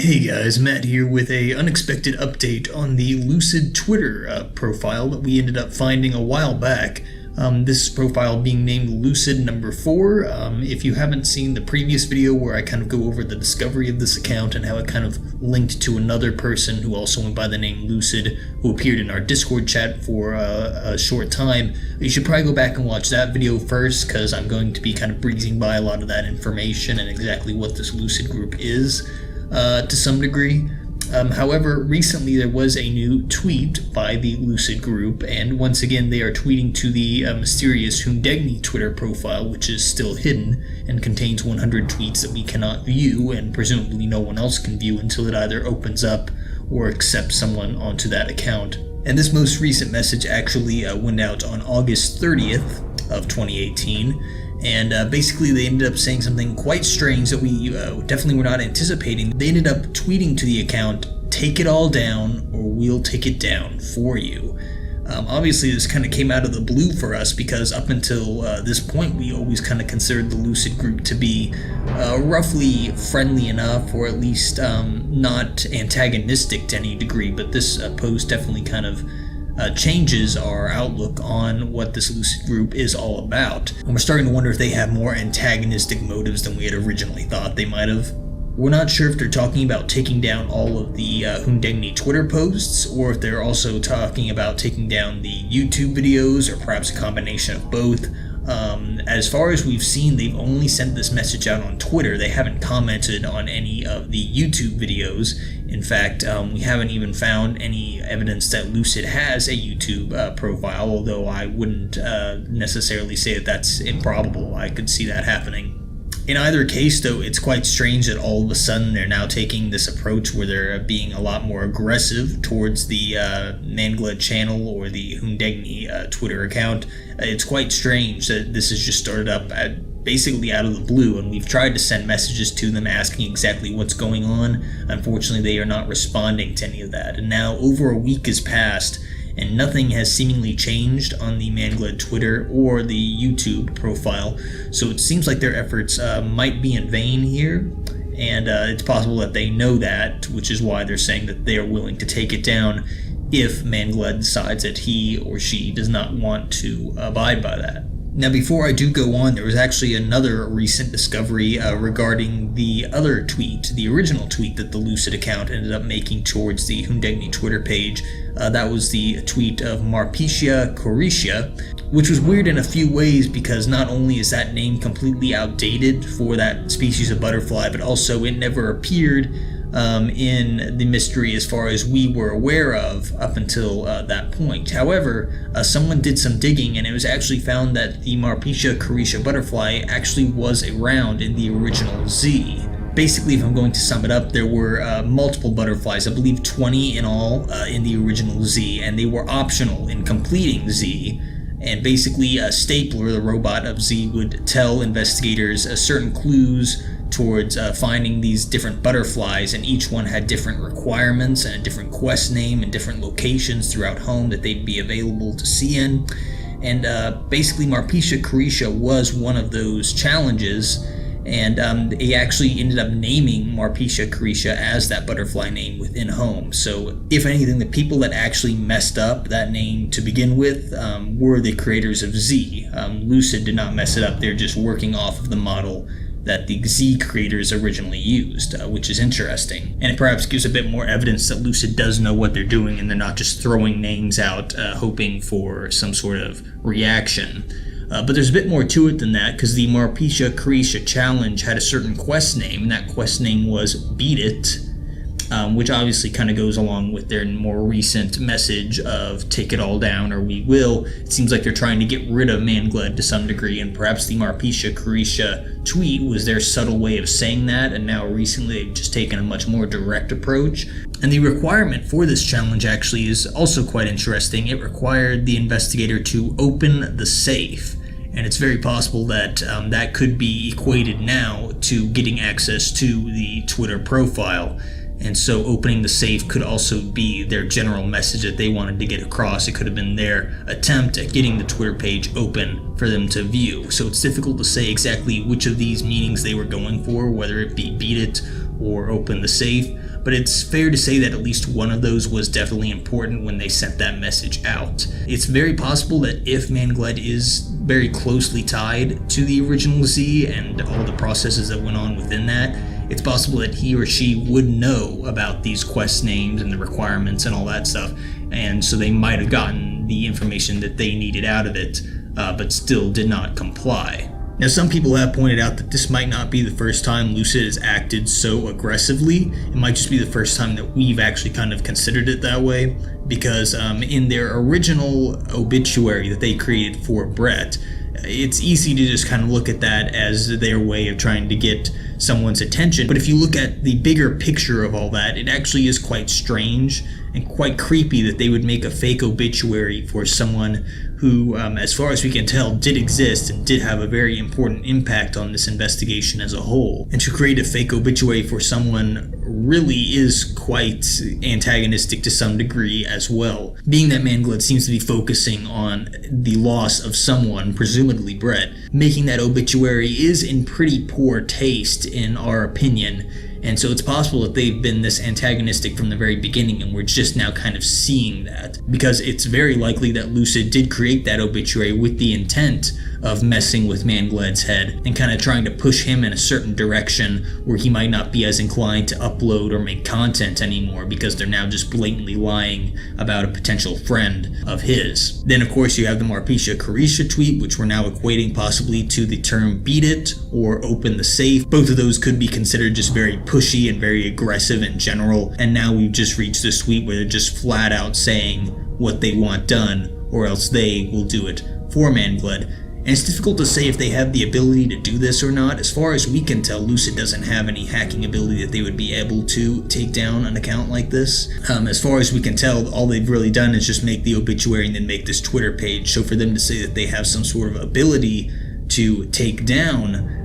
Hey guys, Matt here with a unexpected update on the LUCID Twitter profile that we ended up finding a while back. This profile being named LUCID number 4. If you haven't seen the previous video where I kind of go over the discovery of this account and how it kind of linked to another person who also went by the name LUCID, who appeared in our Discord chat for a short time, you should probably go back and watch that video first, because I'm going to be kind of breezing by a lot of that information and exactly what this LUCID group is. To some degree. However, recently there was a new tweet by the LUCID group, and once again they are tweeting to the mysterious HUNDEGNI Twitter profile, which is still hidden and contains 100 tweets that we cannot view, and presumably no one else can view until it either opens up or accepts someone onto that account. And this most recent message actually went out on August 30th of 2018. And basically they ended up saying something quite strange that we definitely were not anticipating. They ended up tweeting to the account, "Take it all down or we'll take it down for you." Obviously this kind of came out of the blue for us, because up until this point we always kind of considered the LUCID group to be roughly friendly enough, or at least not antagonistic to any degree. But this post definitely kind of changes our outlook on what this LUCID group is all about. And we're starting to wonder if they have more antagonistic motives than we had originally thought they might have. We're not sure if they're talking about taking down all of the HUNDEGNI Twitter posts, or if they're also talking about taking down the YouTube videos, or perhaps a combination of both. As far as we've seen, they've only sent this message out on Twitter. They haven't commented on any of the YouTube videos. In fact, we haven't even found any evidence that LUCID has a YouTube profile, although I wouldn't necessarily say that that's improbable. I could see that happening. In either case, though, it's quite strange that all of a sudden they're now taking this approach where they're being a lot more aggressive towards the Gled channel or the HUNDEGNI Twitter account. It's quite strange that this has just started up basically out of the blue, and we've tried to send messages to them asking exactly what's going on. Unfortunately, they are not responding to any of that. And now over a week has passed, and nothing has seemingly changed on the Gled Twitter or the YouTube profile, so it seems like their efforts might be in vain here, and it's possible that they know that, which is why they're saying that they are willing to take it down if Gled decides that he or she does not want to abide by that. Now, before I do go on, there was actually another recent discovery regarding the other tweet, the original tweet that the LUCID account ended up making towards the HUNDEGNI Twitter page. That was the tweet of Marpecia corisha, which was weird in a few ways, because not only is that name completely outdated for that species of butterfly, but also it never appeared in the mystery as far as we were aware of up until that point. However, someone did some digging, and it was actually found that the Marpecia corisha butterfly actually was around in the original Z. Basically, if I'm going to sum it up, there were multiple butterflies, I believe 20 in all in the original Z, and they were optional in completing Z. And basically, Stapler, the robot of Z, would tell investigators certain clues towards finding these different butterflies, and each one had different requirements and a different quest name and different locations throughout home that they'd be available to see in. And basically, Marpecia corisha was one of those challenges, and he actually ended up naming Marpecia corisha as that butterfly name within home. So if anything, the people that actually messed up that name to begin with were the creators of Z. LUCID did not mess it up. They're just working off of the model that the Z creators originally used, which is interesting. And it perhaps gives a bit more evidence that LUCID does know what they're doing, and they're not just throwing names out hoping for some sort of reaction. But there's a bit more to it than that, because the Marpecia corisha challenge had a certain quest name, and that quest name was Beat It, which obviously kind of goes along with their more recent message of take it all down or we will. It seems like they're trying to get rid of Gled to some degree, and perhaps the Marpecia corisha tweet was their subtle way of saying that, and now recently they've just taken a much more direct approach. And the requirement for this challenge actually is also quite interesting. It required the investigator to open the safe. And it's very possible that that could be equated now to getting access to the Twitter profile. And so opening the safe could also be their general message that they wanted to get across. It could have been their attempt at getting the Twitter page open for them to view. So it's difficult to say exactly which of these meanings they were going for, whether it be beat it or open the safe. but it's fair to say that at least one of those was definitely important when they sent that message out. It's very possible that if Gled is very closely tied to the original Z and all the processes that went on within that, it's possible that he or she would know about these quest names and the requirements and all that stuff, and so they might have gotten the information that they needed out of it, but still did not comply. Now, some people have pointed out that this might not be the first time Lucid has acted so aggressively. It might just be the first time that we've actually kind of considered it that way, because in their original obituary that they created for Brett, it's easy to just kind of look at that as their way of trying to get someone's attention. But if you look at the bigger picture of all that, it actually is quite strange and quite creepy that they would make a fake obituary for someone who, as far as we can tell, did exist and did have a very important impact on this investigation as a whole. And to create a fake obituary for someone really is quite antagonistic to some degree as well. Being that Gled seems to be focusing on the loss of someone, presumably Brett, making that obituary is in pretty poor taste in our opinion. And so it's possible that they've been this antagonistic from the very beginning, and we're just now kind of seeing that. Because it's very likely that Lucid did create that obituary with the intent of messing with Gled's head and kind of trying to push him in a certain direction where he might not be as inclined to upload or make content anymore, because they're now just blatantly lying about a potential friend of his. Then of course you have the Marpisha Carisha tweet, which we're now equating possibly to the term beat it or open the safe. Both of those could be considered just very pushy and very aggressive in general, and now we've just reached this tweet where they're just flat out saying what they want done, or else they will do it for Gled. And it's difficult to say if they have the ability to do this or not. As far as we can tell, Lucid doesn't have any hacking ability that they would be able to take down an account like this. As far as we can tell, all they've really done is just make the obituary and then make this Twitter page. So for them to say that they have some sort of ability to take down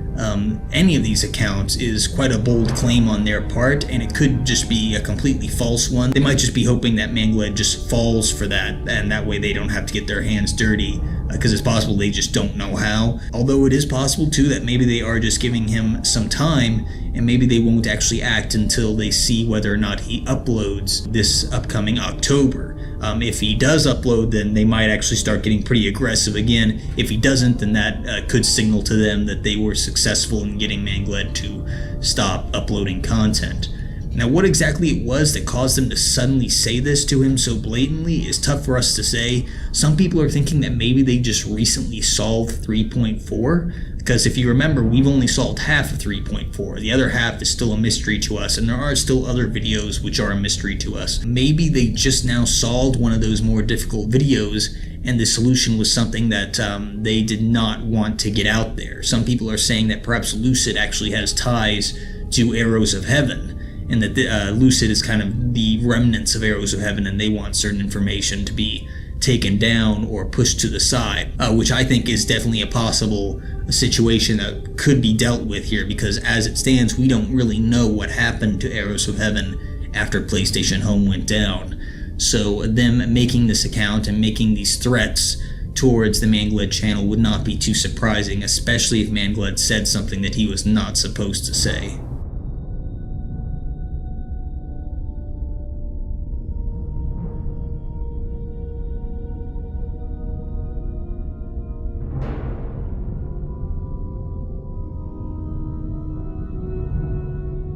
any of these accounts is quite a bold claim on their part, and it could just be a completely false one. They might just be hoping that Gled just falls for that, and that way they don't have to get their hands dirty, because it's possible they just don't know how. Although it is possible too that maybe they are just giving him some time, and maybe they won't actually act until they see whether or not he uploads this upcoming October. If he does upload, then they might actually start getting pretty aggressive again. If he doesn't, then that could signal to them that they were successful in getting Gled to stop uploading content. Now, what exactly it was that caused them to suddenly say this to him so blatantly is tough for us to say. Some people are thinking that maybe they just recently solved 3.4, because if you remember, we've only solved half of 3.4. The other half is still a mystery to us, and there are still other videos which are a mystery to us. Maybe they just now solved one of those more difficult videos, and the solution was something that they did not want to get out there. Some people are saying that perhaps Lucid actually has ties to Arrows of Heaven, and that Lucid is kind of the remnants of Arrows of Heaven, and they want certain information to be taken down or pushed to the side, which I think is definitely a possible situation that could be dealt with here, because as it stands, we don't really know what happened to Arrows of Heaven after PlayStation Home went down. So them making this account and making these threats towards the Gled channel would not be too surprising, especially if Gled said something that he was not supposed to say.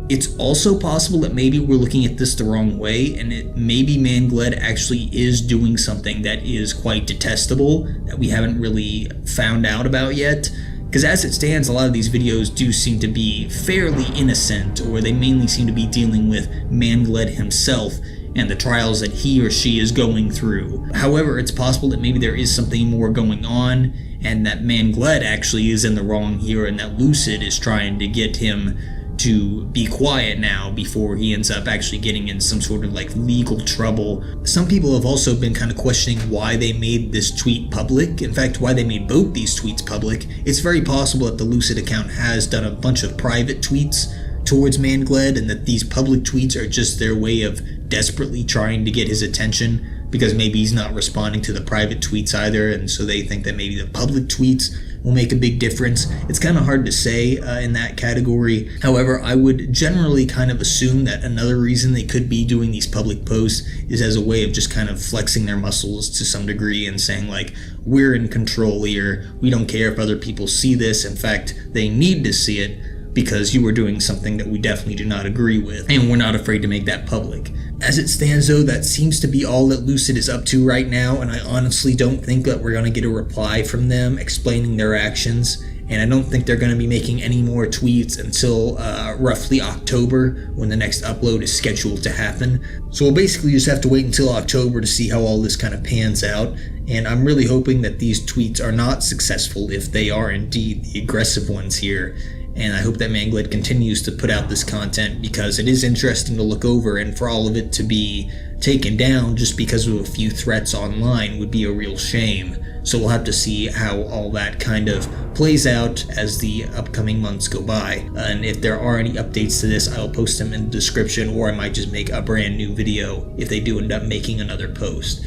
It's also possible that maybe we're looking at this the wrong way, and maybe Gled actually is doing something that is quite detestable that we haven't really found out about yet. Because as it stands, a lot of these videos do seem to be fairly innocent, or they mainly seem to be dealing with Gled himself and the trials that he or she is going through. However, it's possible that maybe there is something more going on, and that Gled actually is in the wrong here, and that Lucid is trying to get him to be quiet now before he ends up actually getting in some sort of like legal trouble. Some people have also been kind of questioning why they made this tweet public. In fact, why they made both these tweets public. It's very possible that the Lucid account has done a bunch of private tweets towards Gled, and that these public tweets are just their way of desperately trying to get his attention, because maybe he's not responding to the private tweets either, and so they think that maybe the public tweets will make a big difference. It's kind of hard to say in that category. However, I would generally kind of assume that another reason they could be doing these public posts is as a way of just kind of flexing their muscles to some degree and saying like, we're in control here. We don't care if other people see this. In fact, they need to see it because you are doing something that we definitely do not agree with, and we're not afraid to make that public. As it stands though, that seems to be all that Lucid is up to right now, and I honestly don't think that we're going to get a reply from them explaining their actions, and I don't think they're going to be making any more tweets until roughly October, when the next upload is scheduled to happen. So we'll basically just have to wait until October to see how all this kind of pans out, and I'm really hoping that these tweets are not successful if they are indeed the aggressive ones here. And I hope that Gled continues to put out this content because it is interesting to look over, and for all of it to be taken down just because of a few threats online would be a real shame. So we'll have to see how all that kind of plays out as the upcoming months go by. And if there are any updates to this, I'll post them in the description, or I might just make a brand new video if they do end up making another post.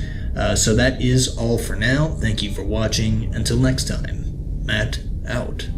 So that is all for now. Thank you for watching. Until next time, Matt out.